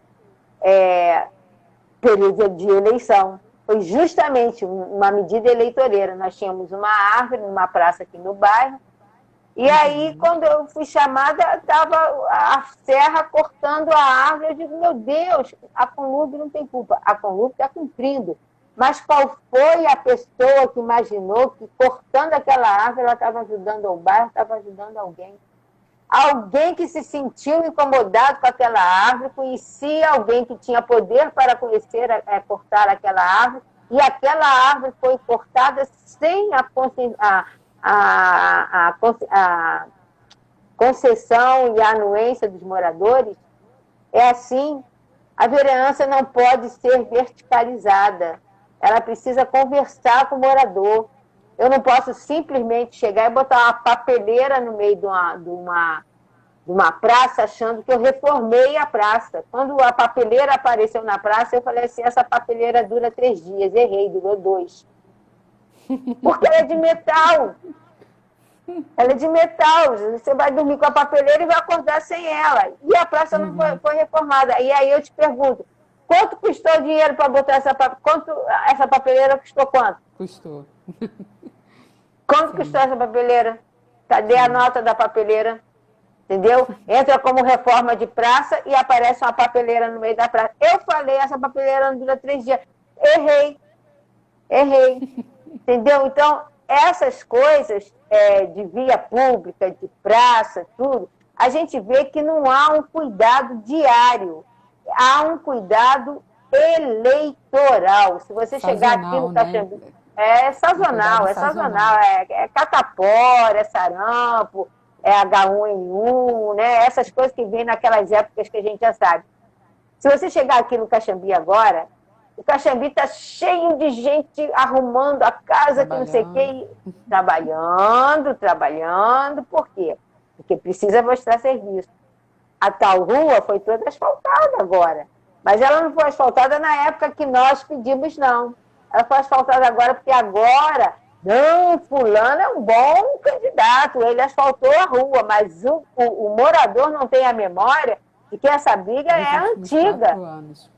período de eleição. Foi justamente uma medida eleitoreira. Nós tínhamos uma árvore numa praça aqui no bairro, e aí, quando eu fui chamada, estava a serra cortando a árvore. Eu digo, meu Deus, a Conlub não tem culpa. A Conlub está cumprindo. Mas qual foi a pessoa que imaginou que cortando aquela árvore ela estava ajudando o bairro, estava ajudando alguém? Alguém que se sentiu incomodado com aquela árvore, conhecia alguém que tinha poder para cortar aquela árvore, e aquela árvore foi cortada sem a concessão e a anuência dos moradores. É assim, a vereança não pode ser verticalizada. Ela precisa conversar com o morador. Eu não posso simplesmente chegar e botar uma papeleira no meio de uma praça achando que eu reformei a praça. Quando a papeleira apareceu na praça, eu falei assim, essa papeleira dura 3 dias. Errei, durou 2. Porque ela é de metal. Ela é de metal. Você vai dormir com a papeleira e vai acordar sem ela. E a praça não foi reformada. E aí eu te pergunto, quanto custou o dinheiro para botar essa papeleira? Custou quanto? Custou. Quanto custou essa papeleira? Cadê a nota da papeleira? Entendeu? Entra como reforma de praça e aparece uma papeleira no meio da praça. Eu falei, essa papeleira não dura 3 dias. Errei. Entendeu? Então, essas coisas de via pública, de praça, tudo, a gente vê que não há um cuidado diário. Há um cuidado eleitoral. Se você chegar aqui no Caxambi... Né? É sazonal. É catapora, é sarampo, é H1N1, né? Essas coisas que vêm naquelas épocas que a gente já sabe. Se você chegar aqui no Caxambi agora, o Caxambi está cheio de gente arrumando a casa, que não sei o quê. Trabalhando. Por quê? Porque precisa mostrar serviço. A tal rua foi toda asfaltada agora. Mas ela não foi asfaltada na época que nós pedimos, não. Ela foi asfaltada agora porque agora, não, fulano é um bom candidato, ele asfaltou a rua, mas o morador não tem a memória de que essa briga é antiga. 4 anos.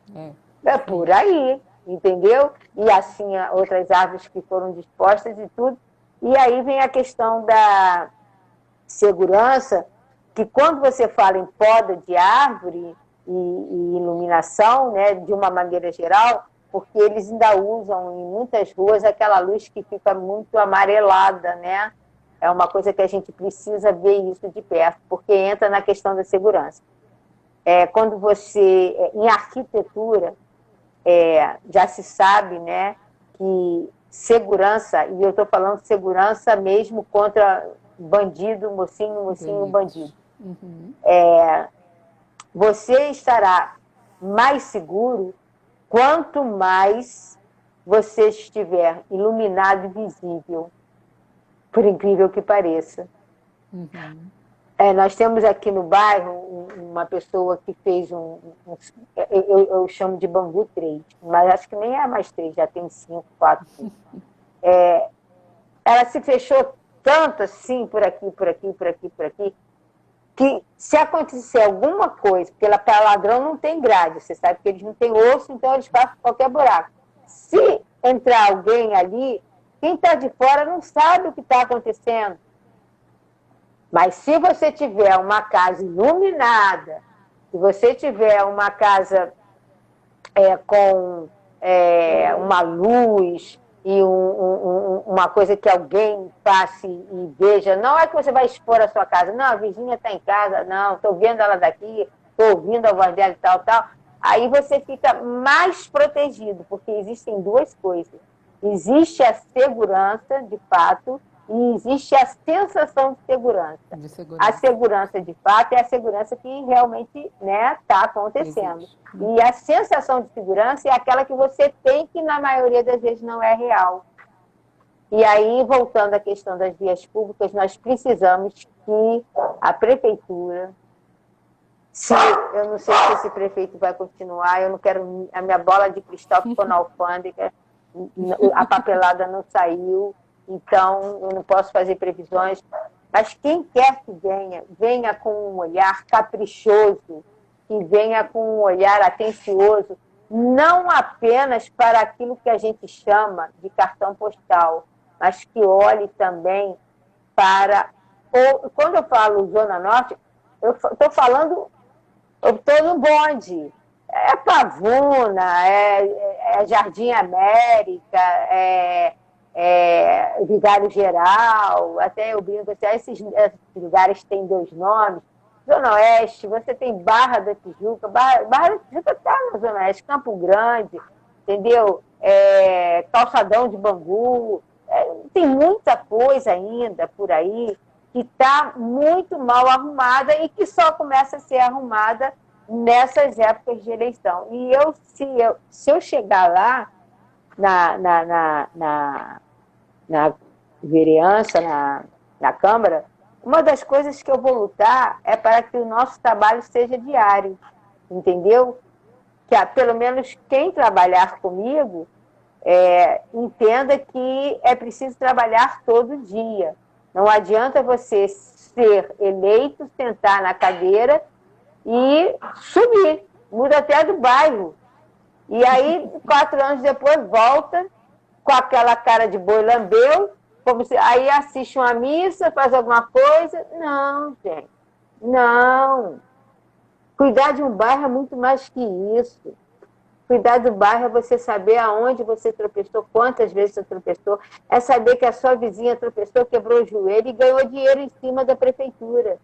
É por aí, entendeu? E assim, outras árvores que foram dispostas e tudo. E aí vem a questão da segurança, que quando você fala em poda de árvore e iluminação, né, de uma maneira geral, porque eles ainda usam em muitas ruas aquela luz que fica muito amarelada, né? É uma coisa que a gente precisa ver isso de perto, porque entra na questão da segurança. Quando você, em arquitetura, já se sabe, né, que segurança, e eu estou falando segurança mesmo contra bandido, mocinho, bandido. Uhum. Você estará mais seguro quanto mais você estiver iluminado e visível, por incrível que pareça. Uhum. Nós temos aqui no bairro uma pessoa que fez eu chamo de Bambu 3, mas acho que nem é mais 3, já tem 5, 4, 5. Ela se fechou tanto assim, por aqui, que se acontecer alguma coisa, porque para ladrão não tem grade, você sabe que eles não têm osso, então eles passam qualquer buraco. Se entrar alguém ali, quem está de fora não sabe o que está acontecendo. Mas se você tiver uma casa iluminada, se você tiver uma casa com uma luz e uma coisa que alguém passe e veja, não é que você vai expor a sua casa, não, a vizinha está em casa, não, estou vendo ela daqui, estou ouvindo a voz dela e tal, aí você fica mais protegido, porque existem duas coisas. Existe a segurança, de fato, e existe a sensação de segurança. A segurança, de fato, é a segurança que realmente está acontecendo. E a sensação de segurança é aquela que você tem, que na maioria das vezes não é real. E aí, voltando à questão das vias públicas, nós precisamos que a prefeitura, eu não sei se esse prefeito vai continuar, eu não quero, a minha bola de cristal ficou na alfândega, a papelada não saiu, então eu não posso fazer previsões, mas quem quer que venha com um olhar caprichoso, que venha com um olhar atencioso, não apenas para aquilo que a gente chama de cartão postal, mas que olhe também para... Quando eu falo Zona Norte, eu estou falando, eu estou no bonde, é Pavuna, é Jardim América, Vigário Geral, até eu brinco assim, esses lugares têm 2 nomes. Zona Oeste, você tem Barra da Tijuca, Barra da Tijuca está na Zona Oeste, Campo Grande, entendeu? Calçadão de Bangu, tem muita coisa ainda por aí que está muito mal arrumada e que só começa a ser arrumada nessas épocas de eleição. E se eu chegar lá, na vereança, na Câmara, uma das coisas que eu vou lutar é para que o nosso trabalho seja diário, entendeu? Que pelo menos quem trabalhar comigo entenda que é preciso trabalhar todo dia. Não adianta você ser eleito, sentar na cadeira e subir, muda até do bairro. E aí, 4 anos depois, volta com aquela cara de boi lambeu, aí assiste uma missa, faz alguma coisa. Não, gente, não. Cuidar de um bairro é muito mais que isso. Cuidar do bairro é você saber aonde você tropeçou, quantas vezes você tropeçou, é saber que a sua vizinha tropeçou, quebrou o joelho e ganhou dinheiro em cima da prefeitura.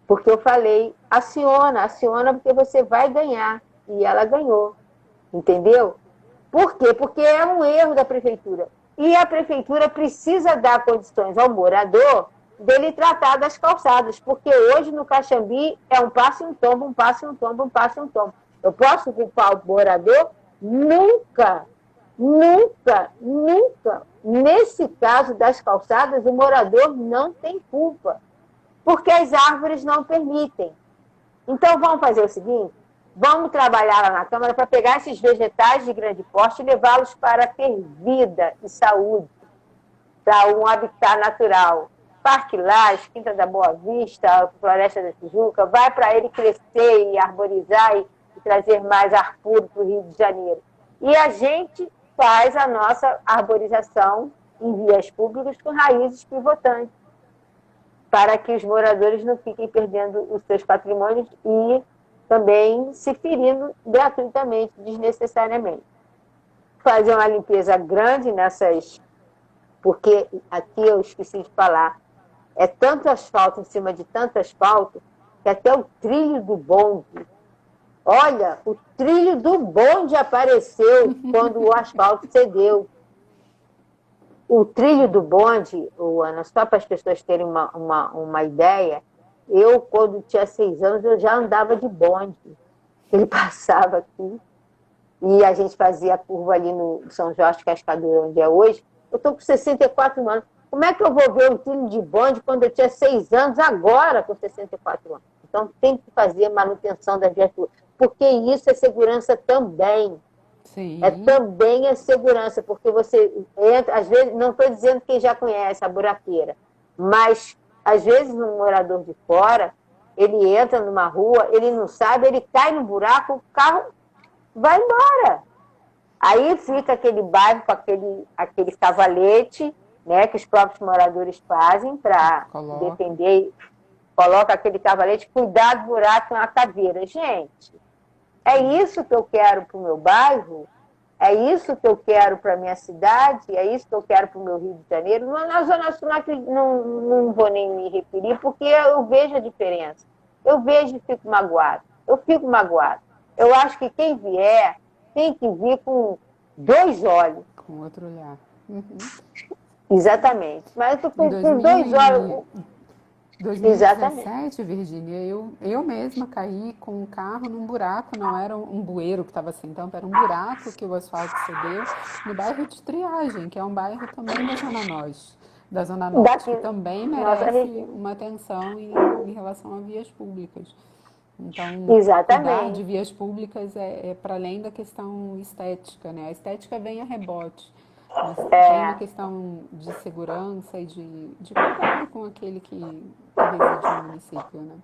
Porque eu falei, aciona porque você vai ganhar. E ela ganhou, entendeu? Por quê? Porque é um erro da prefeitura. E a prefeitura precisa dar condições ao morador dele tratar das calçadas, porque hoje no Caxambi é um passo e um tombo, um passo e um tombo, um passo e um tombo. Eu posso culpar o morador? Nunca, nunca, nunca. Nesse caso das calçadas, o morador não tem culpa, porque as árvores não permitem. Então vamos fazer o seguinte, Vamos trabalhar lá na Câmara para pegar esses vegetais de grande porte e levá-los para ter vida e saúde, para um habitat natural. Parque Lage, Quinta da Boa Vista, Floresta da Tijuca, vai para ele crescer e arborizar e trazer mais ar puro para o Rio de Janeiro. E a gente faz a nossa arborização em vias públicas com raízes pivotantes, para que os moradores não fiquem perdendo os seus patrimônios e também se ferindo gratuitamente, desnecessariamente. Fazer uma limpeza grande nessas... Porque aqui eu esqueci de falar, é tanto asfalto em cima de tanto asfalto que até o trilho do bonde... Olha, o trilho do bonde apareceu quando o asfalto cedeu. O trilho do bonde, Ana, só para as pessoas terem uma ideia, eu, quando tinha 6 anos, eu já andava de bonde. Ele passava aqui e a gente fazia a curva ali no São Jorge Cascadura, onde é hoje. Eu estou com 64 anos. Como é que eu vou ver um trilho de bonde quando eu tinha 6 anos, agora com 64 anos? Então, tem que fazer manutenção das vias públicas, porque isso é segurança também. Sim. Também segurança, porque você entra, às vezes, não estou dizendo que já conhece a buraqueira, mas, às vezes, um morador de fora, ele entra numa rua, ele não sabe, ele cai no buraco, o carro vai embora. Aí fica aquele bairro com aquele cavalete, né, que os próprios moradores fazem para defender, coloca aquele cavalete, cuidado, buraco é uma caveira. Gente, é isso que eu quero para o meu bairro? É isso que eu quero para a minha cidade? É isso que eu quero para o meu Rio de Janeiro? Na Zona Sul não vou nem me referir, porque eu vejo a diferença. Eu vejo e fico magoado. Eu acho que quem vier tem que vir com 2 olhos. Com outro olhar. Uhum. Exatamente. Mas com 2 olhos... 2017, Virgínia, eu mesma caí com um carro num buraco, não era um bueiro que estava sem tampa, era um buraco que o asfalto cedeu, no bairro de Triagem, que é um bairro também da Zona Norte, que também merece uma atenção em relação a vias públicas. Então, cuidar de vias públicas é para além da questão estética, né? A estética vem a rebote. Mas tem uma questão de segurança e de cuidado com aquele que reside no município, né?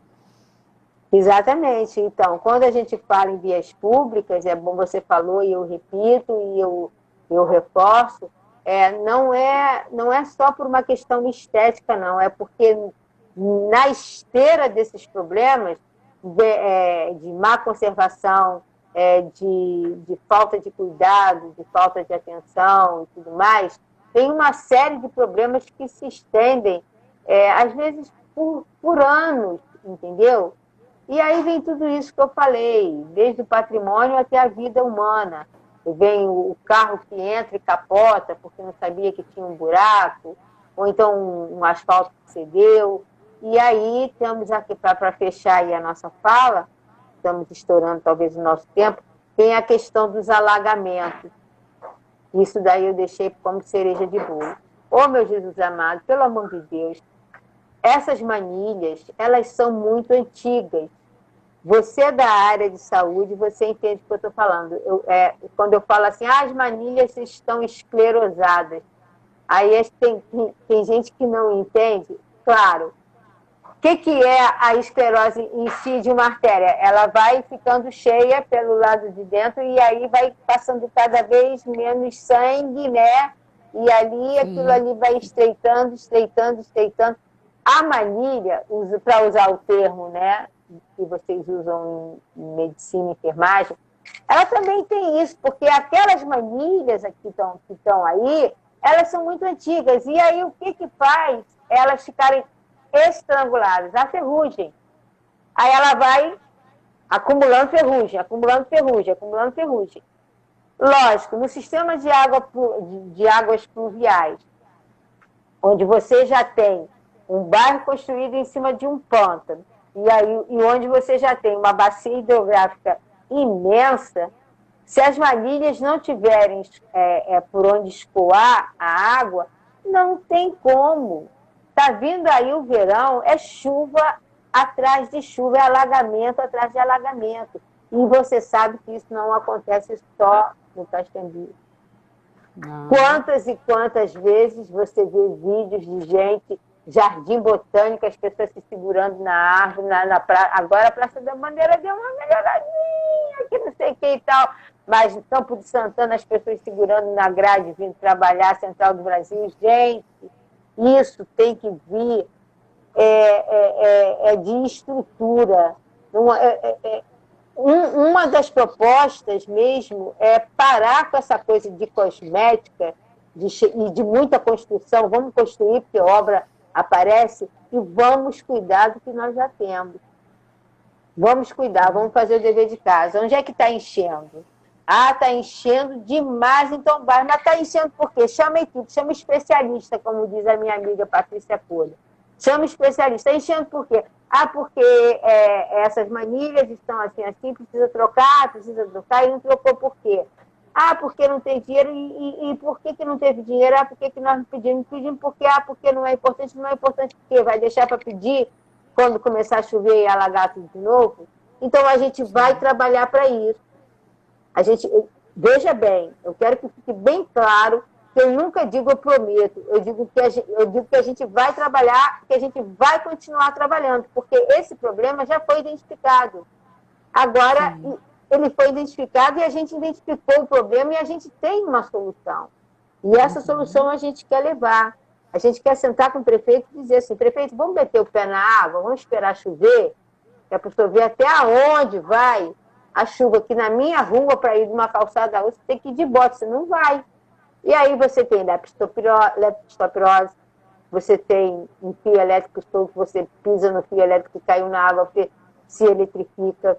Exatamente. Então, quando a gente fala em vias públicas, é bom, você falou e eu repito e eu reforço, não é só por uma questão estética, não. É porque na esteira desses problemas de má conservação, de falta de cuidado, de falta de atenção e tudo mais, tem uma série de problemas que se estendem, às vezes, por anos, entendeu? E aí vem tudo isso que eu falei, desde o patrimônio até a vida humana. Vem o carro que entra e capota porque não sabia que tinha um buraco, ou então um asfalto que cedeu. E aí temos aqui, para fechar aí a nossa fala, estamos estourando talvez o nosso tempo, tem a questão dos alagamentos. Isso daí eu deixei como cereja de bolo. Ô, meu Jesus amado, pelo amor de Deus, essas manilhas, elas são muito antigas. Você é da área de saúde, você entende o que eu estou falando. Quando eu falo assim, as manilhas estão esclerosadas. Aí tem gente que não entende. Claro, o que é a esclerose em si de uma artéria? Ela vai ficando cheia pelo lado de dentro e aí vai passando cada vez menos sangue, né? E ali, aquilo ali vai estreitando. A manilha, para usar o termo, né, que vocês usam em medicina e enfermagem, ela também tem isso, porque aquelas manilhas que estão aí, elas são muito antigas. E aí o que faz elas ficarem estranguladas? A ferrugem. Aí ela vai acumulando ferrugem. Lógico, no sistema de águas pluviais, onde você já tem um bairro construído em cima de um pântano, e onde você já tem uma bacia hidrográfica imensa, se as manilhas não tiverem por onde escoar a água, não tem como. Está vindo aí o verão, é chuva atrás de chuva, é alagamento atrás de alagamento. E você sabe que isso não acontece só no Caxambi. Não. Quantas e quantas vezes você vê vídeos de gente, jardim botânico, as pessoas se segurando na árvore, agora a Praça da Bandeira deu uma melhoradinha, que não sei o que e tal, mas no Campo de Santana as pessoas segurando na grade, vindo trabalhar, Central do Brasil. Gente, isso tem que vir de estrutura. Uma das propostas mesmo é parar com essa coisa de cosmética e de muita construção. Vamos construir porque a obra aparece e vamos cuidar do que nós já temos. Vamos cuidar, vamos fazer o dever de casa. Onde é que está enchendo? Ah, está enchendo demais, então vai. Mas está enchendo por quê? Chama a equipe, chama especialista, como diz a minha amiga Patrícia Folha. Chama especialista. Está enchendo por quê? Ah, porque essas manilhas estão assim, precisa trocar, e não trocou por quê? Ah, porque não tem dinheiro. E por que não teve dinheiro? Ah, por que nós não pedimos? Pedimos porque, porque não é importante. Não é importante porque vai deixar para pedir quando começar a chover e alagar tudo de novo? Então, a gente vai trabalhar para isso. Veja bem, eu quero que fique bem claro que eu nunca digo eu prometo, eu digo que a gente vai trabalhar, que a gente vai continuar trabalhando, porque esse problema já foi identificado. Agora, ele foi identificado e a gente identificou o problema e a gente tem uma solução. E essa solução a gente quer levar. A gente quer sentar com o prefeito e dizer assim, prefeito, vamos meter o pé na água, vamos esperar chover, que a pessoa vê até aonde vai a chuva, que na minha rua, para ir de uma calçada a outra, você tem que ir de bota, você não vai. E aí você tem leptospirose, você tem um fio elétrico solto, você pisa no fio elétrico que caiu na água, você se eletrifica,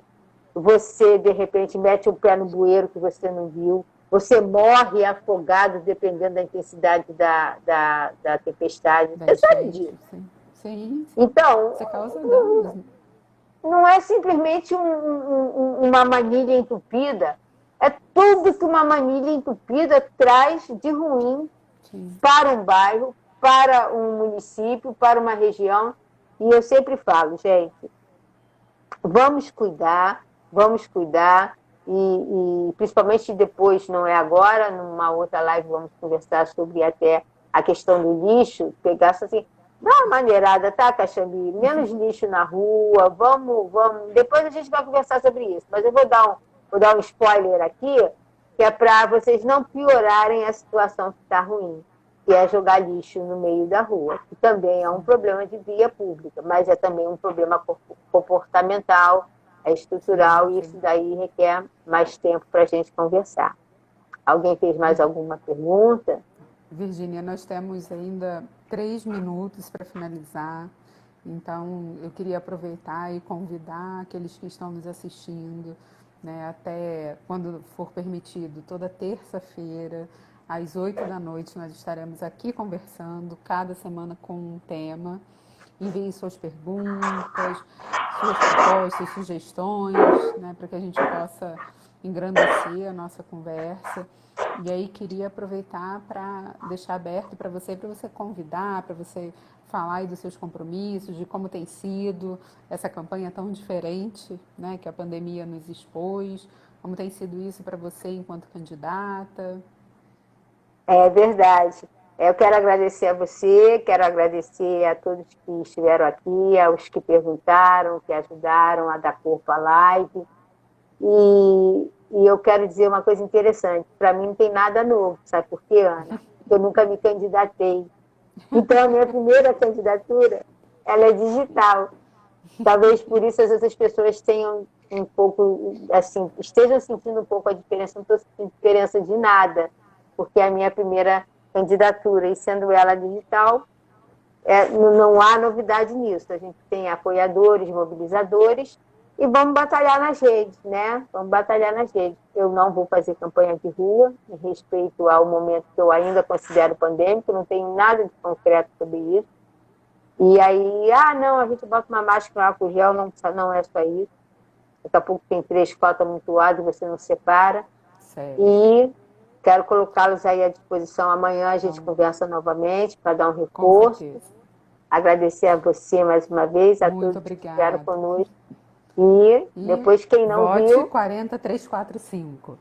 você, de repente, mete o pé no bueiro que você não viu, você morre afogado, dependendo da intensidade da tempestade. Você sabe disso. Sim. Então, você causa danos. Não é simplesmente uma manilha entupida, é tudo que uma manilha entupida traz de ruim para um bairro, para um município, para uma região. E eu sempre falo, gente, vamos cuidar, e principalmente depois, não é agora, numa outra live vamos conversar sobre até a questão do lixo, pegar assim, dá uma maneirada, tá, Caxambi? Menos lixo na rua, vamos. Depois a gente vai conversar sobre isso, mas eu vou dar um spoiler aqui, que é para vocês não piorarem a situação que está ruim, que é jogar lixo no meio da rua, que também é um problema de via pública, mas é também um problema comportamental, é estrutural, e isso daí requer mais tempo para a gente conversar. Alguém fez mais alguma pergunta? Virgínia, nós temos ainda 3 minutos para finalizar, então eu queria aproveitar e convidar aqueles que estão nos assistindo, né, até quando for permitido, toda terça-feira, às 8 da noite, nós estaremos aqui conversando, cada semana com um tema. Enviem suas perguntas, suas propostas, sugestões, né, para que a gente possa engrandecer a nossa conversa. E aí queria aproveitar para deixar aberto para você convidar, para você falar aí dos seus compromissos, de como tem sido essa campanha tão diferente, né, que a pandemia nos expôs, como tem sido isso para você enquanto candidata. É verdade. Eu quero agradecer a você, quero agradecer a todos que estiveram aqui, aos que perguntaram, que ajudaram a dar corpo à live. E eu quero dizer uma coisa interessante. Para mim não tem nada novo. Sabe por quê, Ana? Eu nunca me candidatei. Então, a minha primeira candidatura, ela é digital. Talvez por isso as outras pessoas tenham um pouco, assim, estejam sentindo um pouco a diferença. Não estou sentindo diferença de nada, porque é a minha primeira candidatura, e sendo ela digital, não há novidade nisso. A gente tem apoiadores, mobilizadores, e vamos batalhar nas redes, né? Vamos batalhar nas redes. Eu não vou fazer campanha de rua, em respeito ao momento que eu ainda considero pandêmico, não tenho nada de concreto sobre isso. E aí, não, a gente bota uma máscara, um álcool gel, não é só isso. Daqui a pouco tem 3, 4 amontoados e você não separa. Sério? E quero colocá-los aí à disposição. Amanhã a gente conversa novamente para dar um reforço. Agradecer a você mais uma vez, a Muito todos obrigada. que estiveram conosco. E E depois, quem não vote viu, 40345.